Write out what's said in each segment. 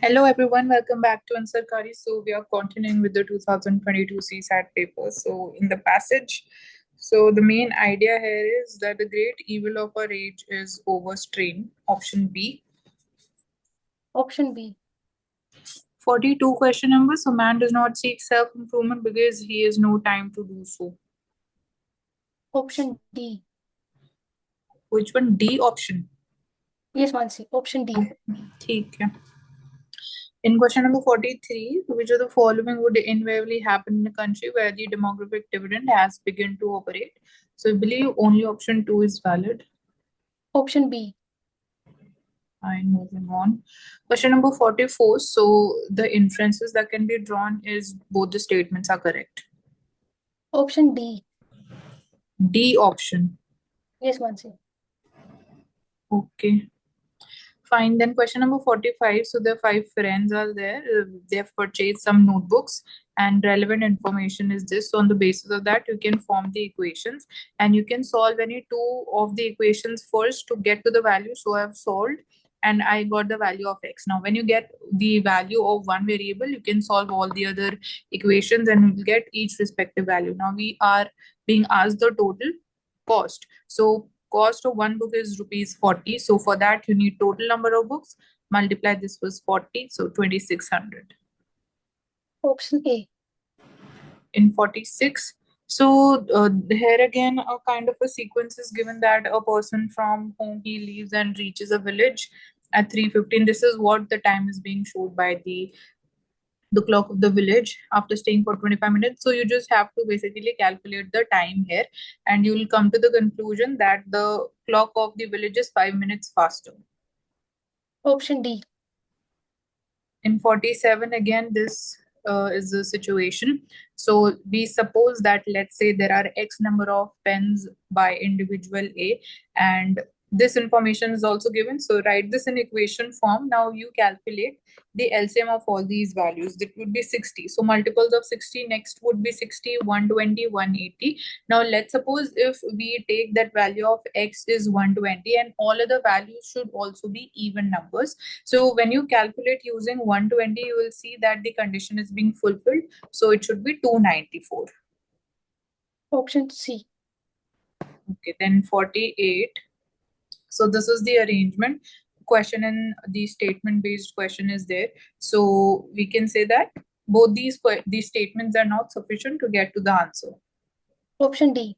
Hello everyone, welcome back to Ansar Kari. So we are continuing with the 2022 CSAT paper. So in the passage, the main idea here is that the great evil of our age is overstrain. Option B. Option B. 42 question number. So man does not seek self-improvement because he has no time to do so. Option D. Which one? D option. Yes, Mansi. Option D. ठीक है. In question number 43, which of the following would invariably happen in a country where the demographic dividend has begun to operate? So I believe only option 2 is valid. Option B. Fine, moving on. Question number 44. So the inferences that can be drawn is both the statements are correct. Option D. D option. Yes, Mansi. Okay. Fine. Then question number 45. So the five friends are there. They have purchased some notebooks and relevant information is this. So on the basis of that, you can form the equations and you can solve any two of the equations first to get to the value. So I have solved and I got the value of x. Now, when you get the value of one variable, you can solve all the other equations and you'll get each respective value. Now we are being asked the total cost. So cost of one book is rupees 40. So for that, you need total number of books. Multiply this was 40. So 2600. Option A. In 46. So here again, a kind of a sequence is given that a person from whom he leaves and reaches a village at 3:15. This is what the time is being showed by the clock of the village after staying for 25 minutes. So you just have to basically calculate the time here and you will come to the conclusion that the clock of the village is 5 minutes faster. Option D. In 47, again, this is the situation. So we suppose that, let's say, there are X number of pens by individual A, and this information is also given. So write this in equation form. Now you calculate the LCM of all these values. That would be 60. So multiples of 60 next would be 60, 120, 180. Now let's suppose if we take that value of X is 120 and all other values should also be even numbers. So when you calculate using 120, you will see that the condition is being fulfilled. So it should be 294. Option C. Okay, then 48. So this is the arrangement. Question and the statement based question is there. So we can say that both these statements are not sufficient to get to the answer. Option D.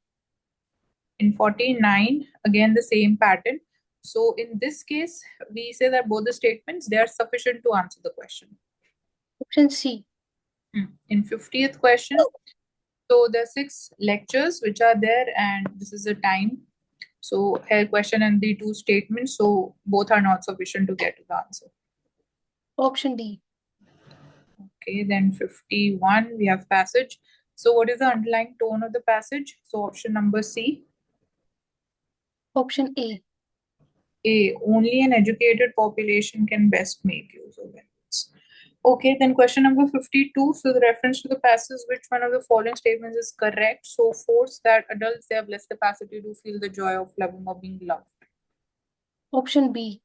In 49, again the same pattern. So in this case, we say that both the statements, they are sufficient to answer the question. Option C. In 50th question, so there are 6 lectures which are there and this is the time. So here question and the 2 statements, so both are not sufficient to get to the answer. Option D. Okay, then 51, we have passage. So what is the underlying tone of the passage? So option number C. Option A. A, only an educated population can best make use of it. Okay, then question number 52. So the reference to the passage, which one of the following statements is correct? So force that adults, they have less capacity to feel the joy of loving or being loved. Option B.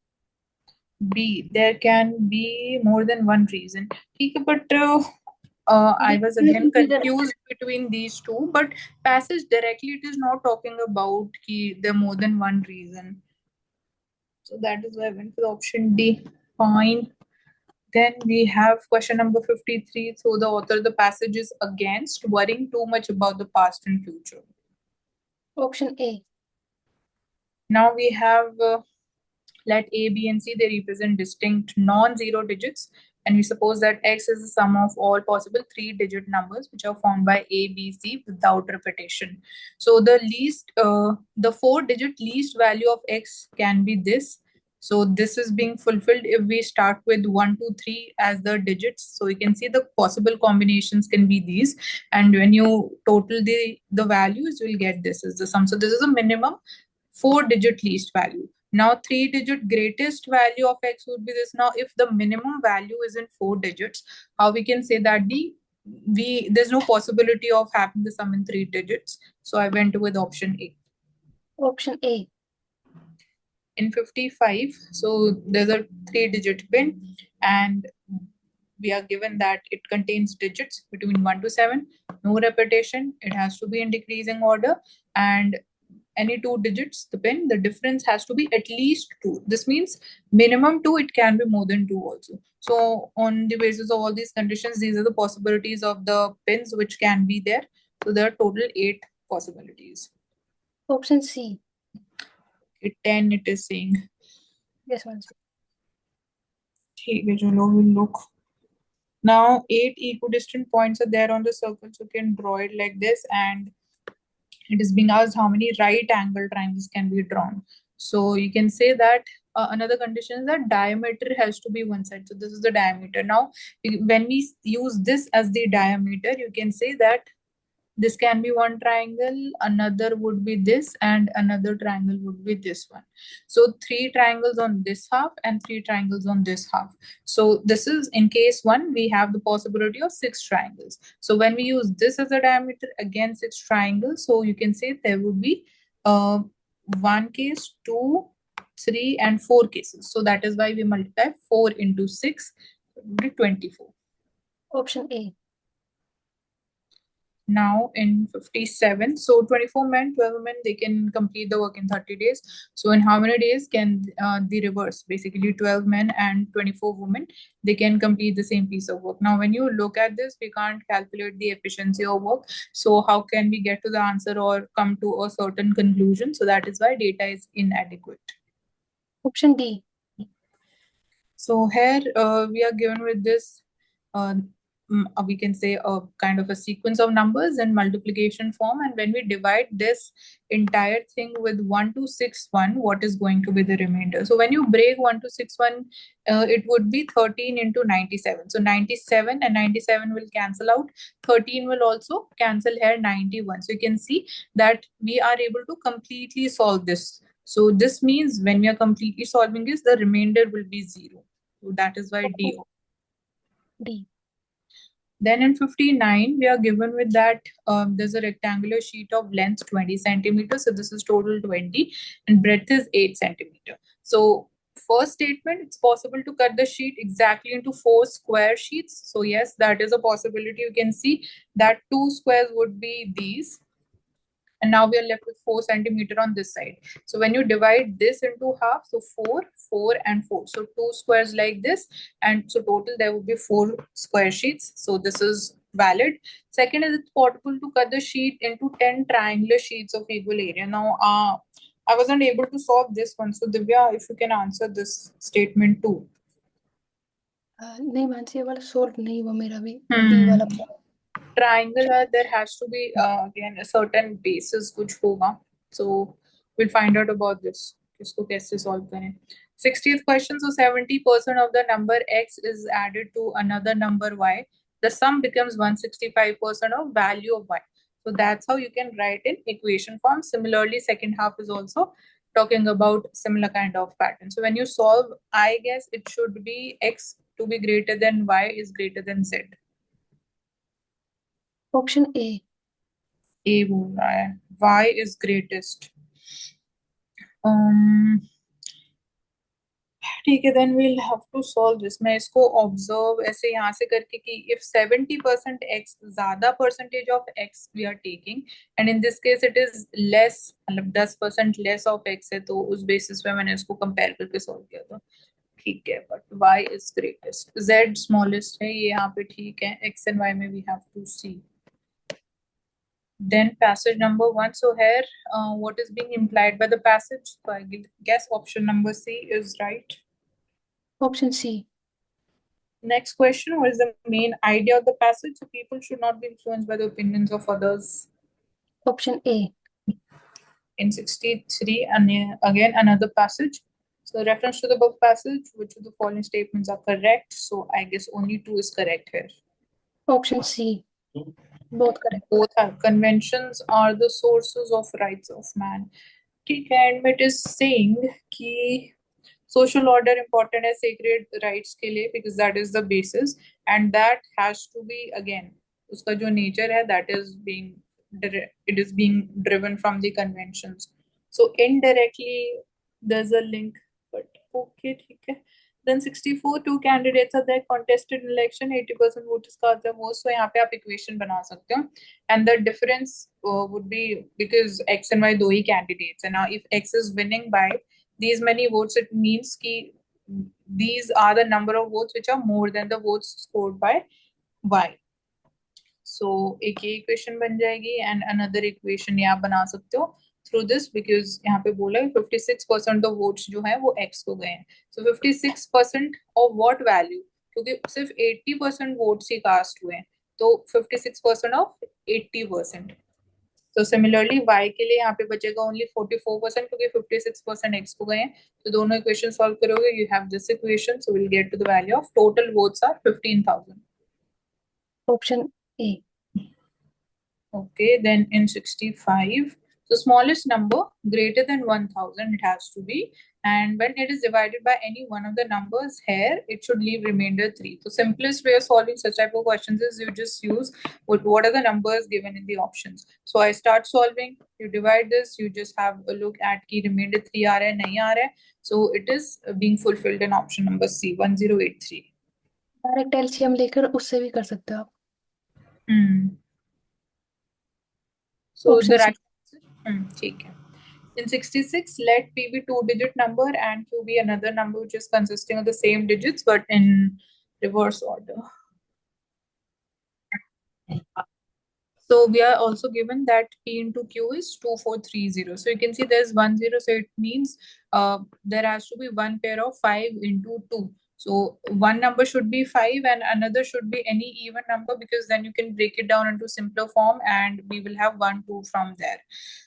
B, there can be more than one reason. Okay, but I was again confused between these two. But passage directly, it is not talking about there more than one reason. So that is why I went for the option D. Fine. Then we have question number 53. So the author of the passage is against worrying too much about the past and future. Option A. Now we have let A, B, and C, they represent distinct non-zero digits. And we suppose that X is the sum of all possible 3-digit numbers which are formed by A, B, C without repetition. So the 4-digit least value of X can be this. So this is being fulfilled if we start with 1, 2, 3 as the digits. So you can see the possible combinations can be these. And when you total the values, you will get this as the sum. So this is a minimum 4-digit least value. Now 3-digit greatest value of X would be this. Now if the minimum value is in 4 digits, how we can say that there's no possibility of having the sum in 3 digits. So I went with option A. Option A. In 55, so there's a 3-digit pin and we are given that it contains digits between 1 to 7, no repetition, it has to be in decreasing order, and any two digits, the pin, the difference has to be at least 2. This means minimum 2, it can be more than 2 also. So on the basis of all these conditions, these are the possibilities of the pins which can be there. So there are total 8 possibilities. Option C. 10 it is saying. Yes, Mansi. ठीक है, चलो, we'll look. Now 8 equidistant points are there on the circle, so you can draw it like this, and it is being asked how many right angle triangles can be drawn. So you can say that another condition is that diameter has to be one side. So this is the diameter. Now, when we use this as the diameter, you can say that this can be one triangle, another would be this, and another triangle would be this one. So 3 triangles on this half and 3 triangles on this half. So this is in case 1, we have the possibility of 6 triangles. So when we use this as a diameter, again 6 triangles, so you can say there would be 1 case, 2, 3, and 4 cases. So that is why we multiply 4 into 6, it would be 24. Option A. Now in 57, so 24 men, 12 men, they can complete the work in 30 days. So in how many days can the reverse, basically 12 men and 24 women, they can complete the same piece of work? Now when you look at this, we can't calculate the efficiency of work, so how can we get to the answer or come to a certain conclusion? So that is why data is inadequate. Option D. So here we are given with this, we can say a kind of a sequence of numbers in multiplication form, and when we divide this entire thing with 1 to 61, what is going to be the remainder? So when you break 1 to 61, it would be 13 into 97. So 97 and 97 will cancel out. 13 will also cancel here, 91. So you can see that we are able to completely solve this. So this means when we are completely solving this, the remainder will be 0. So that is why D. D. Then in 59, we are given with that there's a rectangular sheet of length 20 centimeters. So this is total 20 and breadth is 8 centimeter. So first statement, it's possible to cut the sheet exactly into 4 square sheets. So yes, that is a possibility. You can see that 2 squares would be these. And now we are left with 4 centimeter on this side. So when you divide this into half, so 4, 4, and 4. So 2 squares like this, and so total there would be 4 square sheets. So this is valid. Second is it's possible to cut the sheet into 10 triangular sheets of equal area. Now, I wasn't able to solve this one. So Divya, if you can answer this statement too. नहीं मानसी, ये वाला solve नहीं हुआ मेरा भी, D वाला. Triangular, there has to be again a certain basis which hoga. So we'll find out about this. इसको कैसे solve करें? 60th question. So 70% of the number x is added to another number y. The sum becomes 165% of value of y. So that's how you can write in equation form. Similarly, second half is also talking about similar kind of pattern. So when you solve, I guess it should be x to be greater than y is greater than z. Option A. A बोल रहा है y is greatest. ठीक है, then we'll have to solve this. मैं इसको observe ऐसे यहाँ से करके कि if 70% x, ज़्यादा percentage of x we are taking, and in this case it is less, मतलब 10% less of x है, तो उस basis पे मैंने इसको compare करके solve किया था. ठीक है, but y is greatest, z smallest है, ये यहाँ पे ठीक है, x and y में we have to see. Then passage number 1. So here, what is being implied by the passage? So I guess option number C is right. Option C. Next question, what is the main idea of the passage? So people should not be influenced by the opinions of others. Option A. In 63, and again another passage. So reference to the above passage, which of the following statements are correct? So I guess only 2 is correct here. Option C. Both correct. Both are. Conventions are the sources of rights of man. ठीक है, and it is saying कि social order important है sacred rights के लिए, because that is the basis, and that has to be again उसका जो nature है, that is being it is being driven from the conventions. So indirectly there's a link, but okay, ठीक है. Then 64, two candidates are there, contested election, 80% voters cast their votes. So यहाँ पे आप equation बना सकते हो, and the difference would be because X and Y दो ही candidates, and now if X is winning by these many votes, it means कि these are the number of votes which are more than the votes scored by Y. So एक ये equation बन जाएगी, and another equation ये आप बना सकते हो through this, because यहाँ पे बोला है 56% of votes जो है वो X को गए हैं. So 56% of what value? क्योंकि सिर्फ 80% votes ही cast हुए हैं, तो 56% of 80%. So similarly Y के लिए यहाँ पे बचेगा only 44% क्योंकि 56% X को गए हैं. तो दोनों equation solve करोगे, you have this equation, so we'll get to the value of total votes are 15,000. Option A. Okay, then in 65, the smallest number greater than 1000 it has to be, and when it is divided by any one of the numbers here, it should leave remainder 3. So simplest way of solving such type of questions is you just use what are the numbers given in the options. So I start solving, you divide this, you just have a look at ki remainder 3 aa raha hai, nahi aa raha hai. So it is being fulfilled in option number C, 1083. Direct LCM लेकर उससे भी कर सकते हो आप. So Option the C. right answer, ठीक है. In 66, let P be two-digit number and Q be another number which is consisting of the same digits but in reverse order. So we are also given that P into Q is 2430. So you can see there's 10, so it means there has to be one pair of 5 into 2. So one number should be 5 and another should be any even number, because then you can break it down into simpler form and we will have 1, 2 from there.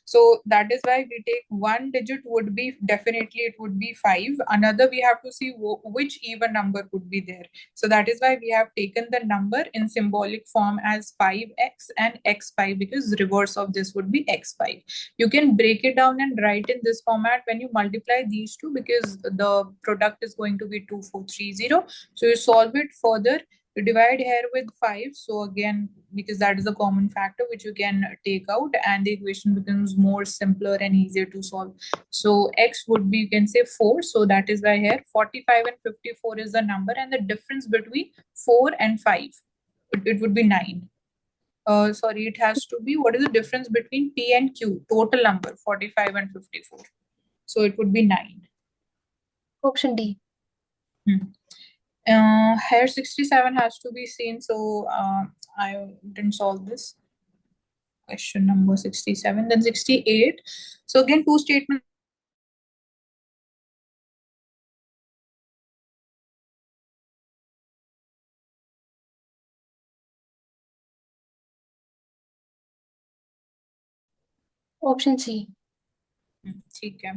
So that is why we take one digit would be definitely it would be 5. Another we have to see which even number would be there. So that is why we have taken the number in symbolic form as 5x and x5, because reverse of this would be x5. You can break it down and write in this format when you multiply these two, because the product is going to be 2430. So you solve it further, you divide here with 5. So again, because that is a common factor which you can take out, and the equation becomes more simpler and easier to solve. So x would be, you can say 4. So that is why here 45 and 54 is the number, and the difference between 4 and 5, it would be 9. Sorry, it has to be, what is the difference between P and Q? Total number, 45 and 54. So it would be 9. Option D. Here 67 has to be seen, so I didn't solve this. Question number 67. Then 68. So again, two statements. Option C. ठीक है.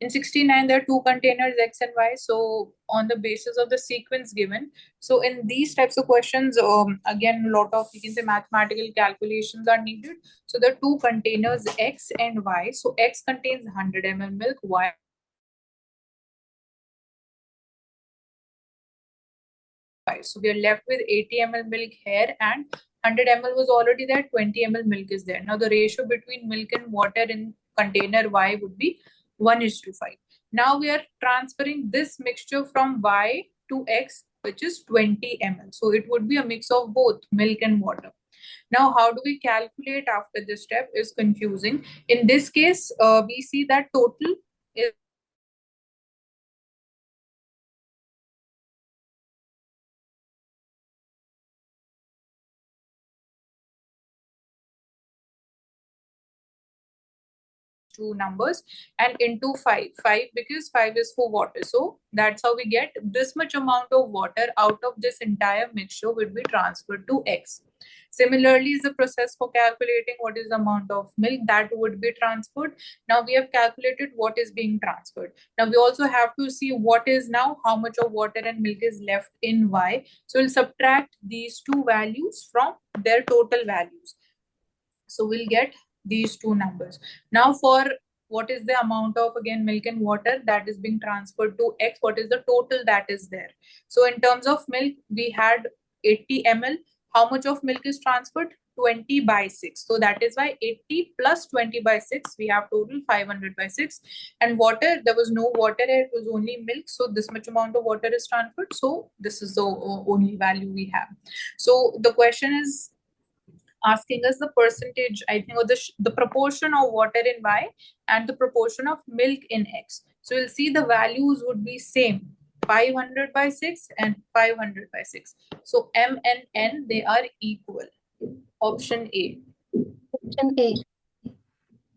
In 69, there are two containers X and Y. So on the basis of the sequence given, so in these types of questions, again, a lot of, you can say, mathematical calculations are needed. So there are two containers X and Y. So X contains 100 ml milk, Y so we are left with 80 ml milk here, and 100 ml was already there, 20 ml milk is there. Now the ratio between milk and water in container Y would be 1:5. Now we are transferring this mixture from Y to X, which is 20 ml. So it would be a mix of both milk and water. Now, how do we calculate after this step is confusing. In this case, we see that total is two numbers and into 5 because 5 is for water, so that's how we get this much amount of water out of this entire mixture would be transferred to X. Similarly is the process for calculating what is the amount of milk that would be transferred. Now we have calculated what is being transferred. Now we also have to see what is now how much of water and milk is left in Y. So we'll subtract these two values from their total values, so we'll get these two numbers. Now for what is the amount of, again, milk and water that is being transferred to X, what is the total that is there? So in terms of milk, we had 80 ml. How much of milk is transferred? 20 by 6. So that is why 80 plus 20 by 6, we have total 500 by 6. And water, there was no water here, it was only milk. So this much amount of water is transferred. So this is the only value we have. So the question is asking us the percentage, I think, or the proportion of water in Y and the proportion of milk in X. So you'll see the values would be same, 500 by 6 and 500 by 6. So M and N, they are equal. Option A. Option A.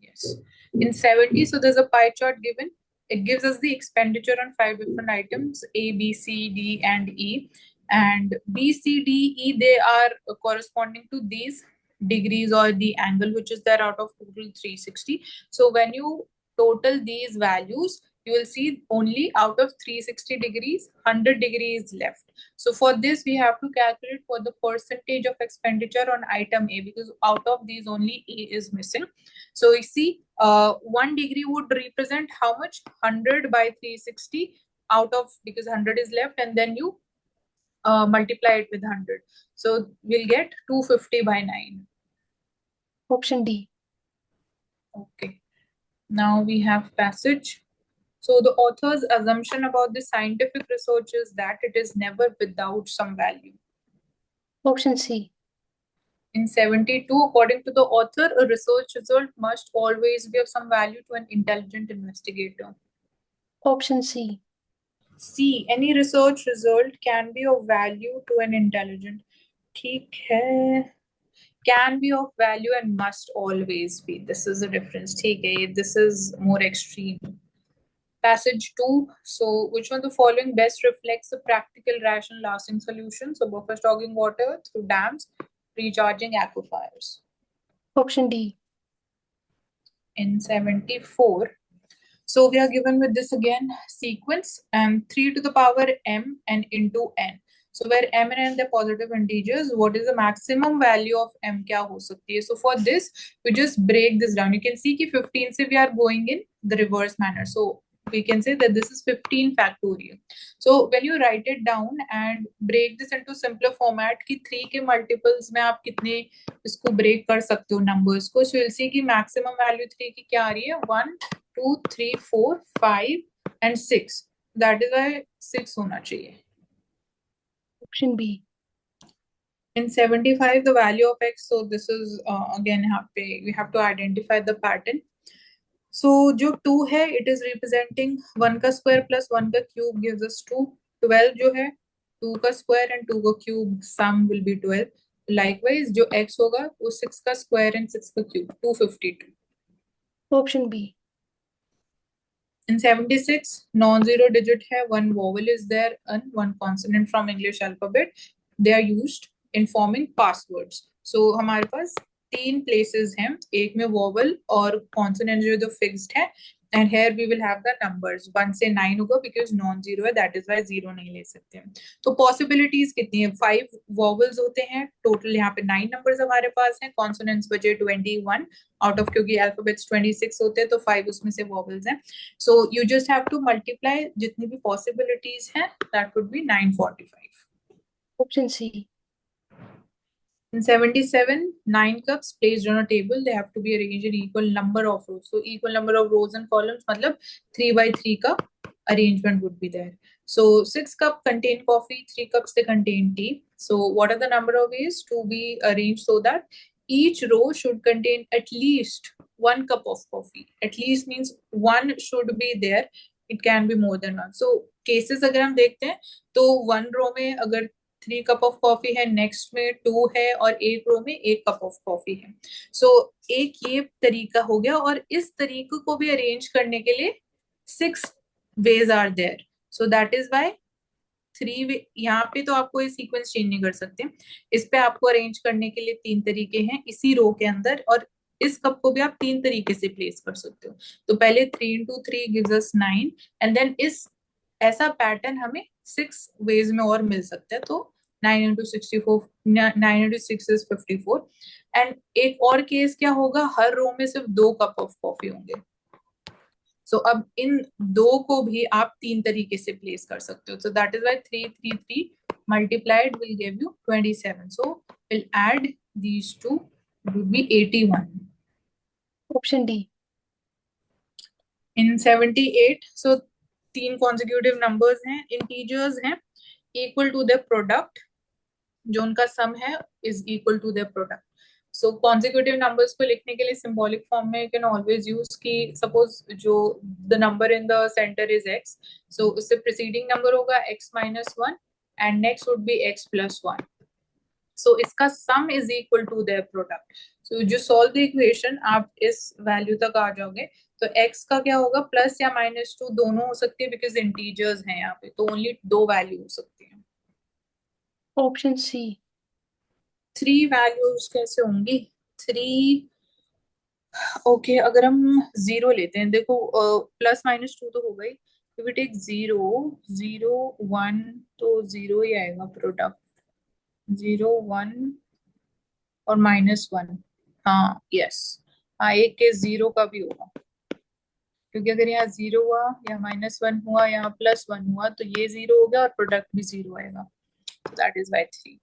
Yes. In 70, so there's a pie chart given. It gives us the expenditure on 5 different items, A, B, C, D, and E. And B, C, D, E, they are corresponding to these degrees or the angle which is there out of total 360. So when you total these values, you will see only out of 360 degrees, 100 degrees left. So for this, we have to calculate for the percentage of expenditure on item A, because out of these only A is missing. So you see, 1 degree would represent how much? 100 by 360 out of, because 100 is left, and then you multiply it with 100. So we'll get 250 by 9. Option D. Okay. Now we have passage. So the author's assumption about the scientific research is that it is never without some value. Option C. In 72, according to the author, a research result must always be of some value to an intelligent investigator. Option C. C. Any research result can be of value to an intelligent. ठीक है. Can be of value and must always be. This is the difference. ठीक है. This is more extreme. Passage 2. So which one of the following best reflects the practical, rational, lasting solution? So buffer stocking water through dams, recharging aquifers. Option D. In 74. So we are given with this again sequence and 3 to the power m and into n. So where m and n, they're positive integers, what is the maximum value of m kya ho sakti hai? So for this, we just break this down. You can see ki 15 se we are going in the reverse manner. So we can say that this is 15 factorial. So when you write it down and break this into simpler format ki 3 के multiples में आप कितने इसको break कर सकते हो numbers को, so you'll see कि maximum value 3 की क्या आ रही है, 1, 2, 3, 4, 5 and 6. That is why 6 होना चाहिए. Option B. In 75, the value of x, so this is again we have to identify the pattern. So जो 2 है, it is representing 1 का square plus 1 का cube gives us 2. 12 जो है 2 का square and 2 का cube, sum will be 12. Likewise जो x होगा वो 6 का square and 6 का cube, 252. Option B. In 76, non-zero digit है, one vowel is there and one consonant from English alphabet. They are used in forming passwords. So हमारे पास 3 places हैं, एक में vowel और consonant जो fixed है, and here we will have the numbers 1 से 9 होगा because non-zero है, that is why 0 नहीं ले सकते हैं. तो possibilities कितनी है? 5 vowels होते हैं, total यहाँ पे 9 numbers हमारे पास हैं, consonants बचे 21 out of, क्योंकि alphabets 26 होते हैं तो 5 उसमें से vowels हैं. So you just have to multiply जितनी भी possibilities हैं, that would be 945. Option C. In 77, 9 cups placed on a table, they have to be arranged in equal number of rows. So equal number of rows and columns, matlab 3 by 3 ka arrangement would be there. So 6 cups contain coffee, 3 cups they contain tea. So what are the number of ways to be arranged so that each row should contain at least 1 cup of coffee? At least means 1 should be there. It can be more than 1. So cases अगर हम देखते हैं तो 1 row में अगर 3 cup of coffee है, next में 2 है और एक रो में 1 cup of coffee है. So एक ये तरीका हो गया और इस तरीके को भी अरेंज करने के लिए 6 ways are there. So that is why 3 way, यहाँ पे तो आपको ये सीक्वेंस चेंज नहीं कर सकते, इस पे आपको अरेंज करने के लिए 3 तरीके हैं इसी रो के अंदर, और इस कप को भी आप 3 तरीके से प्लेस कर सकते हो. तो पहले 3 into 3 gives us 9 and then इस ऐसा पैटर्न हमें 6 ways में और मिल सकता है. तो 9 into 64, 9 into 6 is 54. एंड एक और केस क्या होगा, हर रो में सिर्फ 2 कप ऑफ कॉफी होंगे. सो अब इन 2 को भी आप 3 तरीके से प्लेस कर सकते हो. सो that is why 3 3 3 multiplied will give you 27. So we'll add these two would be 81. Option D. In 78, so 3 consecutive numbers हैं, integers हैं, equal to their product, जो उनका sum है is equal to their product. So consecutive numbers को लिखने के लिए symbolic form में you can always use कि suppose जो the number in the center is x, so उससे preceding number होगा x minus 1 and next would be x plus 1. So इसका sum is equal to their product. So जो solve the equation आप इस value तक आ जाओगे, तो x का क्या होगा, प्लस या माइनस 2 दोनों हो सकती है बिकॉज इंटीजर्स हैं यहाँ पे, तो ओनली 2 वैल्यू हो सकती है. Option C. 3 वैल्यूज कैसे होंगी? 3. ओके, अगर हम 0 लेते हैं, देखो प्लस माइनस 2 तो हो गई, इफ वी टेक 0 0 1 तो 0 ही आएगा प्रोडक्ट, 0 1 और -1. हाँ यस, हाँ एक केस 0 का भी होगा, क्योंकि अगर यहाँ 0 हुआ, या -1 हुआ, यहाँ +1 हुआ, तो ये 0 हो गया और प्रोडक्ट भी 0 आएगा. That is why 3.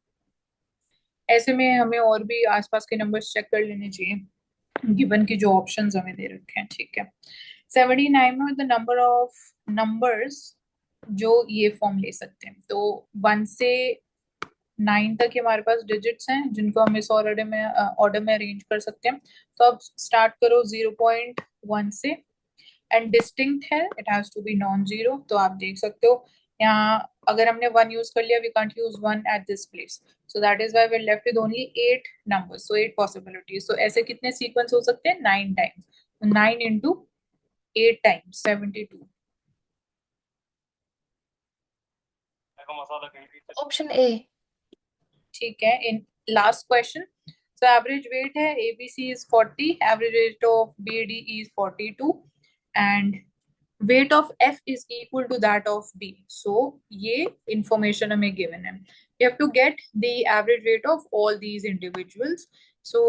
ऐसे में हमें और भी आसपास के नंबर्स चेक कर लेने चाहिए गिवन की जो ऑप्शंस हमें दे रखे हैं. ठीक है, 79 में द नंबर ऑफ नंबर्स जो ये फॉर्म ले सकते हैं, तो 1 से 9 तक हमारे पास डिजिट्स हैं जिनको हम इस ऑर्डर में अरेंज कर सकते हैं. तो अब स्टार्ट करो 0.1 से, एंड डिस्टिंक्ट है, it has to be non zero. तो आप देख सकते हो यहाँ अगर हमने 1 यूज कर लिया, we can't use 1 at this place, so that is why we are left with only 8 numbers, so 8 possibilities. तो ऐसे कितने सीक्वेंस हो सकते हैं? 9 times. 9 into 8 times 72. Option A. ठीक है, in last question, so average weight है ABC is 40, average weight of BD is 42, and weight of F is equal to that of B. So ये information हमें given है. You have to get the average weight of all these individuals. So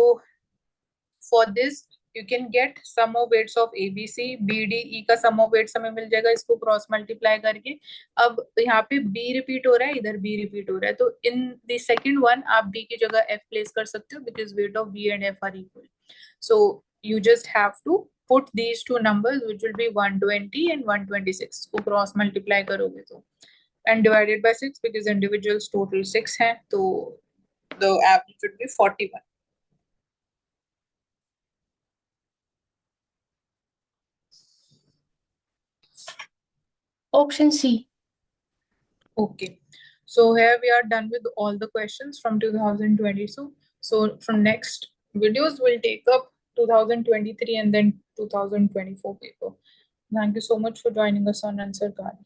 for this you can get sum of weights of ABC, BD, E का sum of weights हमें मिल जाएगा इसको cross multiply करके. अब यहाँ पे B रिपीट हो रहा है, इधर B रिपीट हो रहा है, तो इन द सेकंड वन आप B की जगह F प्लेस कर सकते हो because weight of B and F are equal. So you just have to put these two numbers which will be 120 and 126 को क्रॉस मल्टीप्लाई करोगे तो, and divided by 6 because individuals total 6 हैं, तो the average would be 41. Option C. Okay, so here we are done with all the questions from 2020. So from next videos we'll take up 2023 and then 2024 paper. Thank you so much for joining us on Answer Card.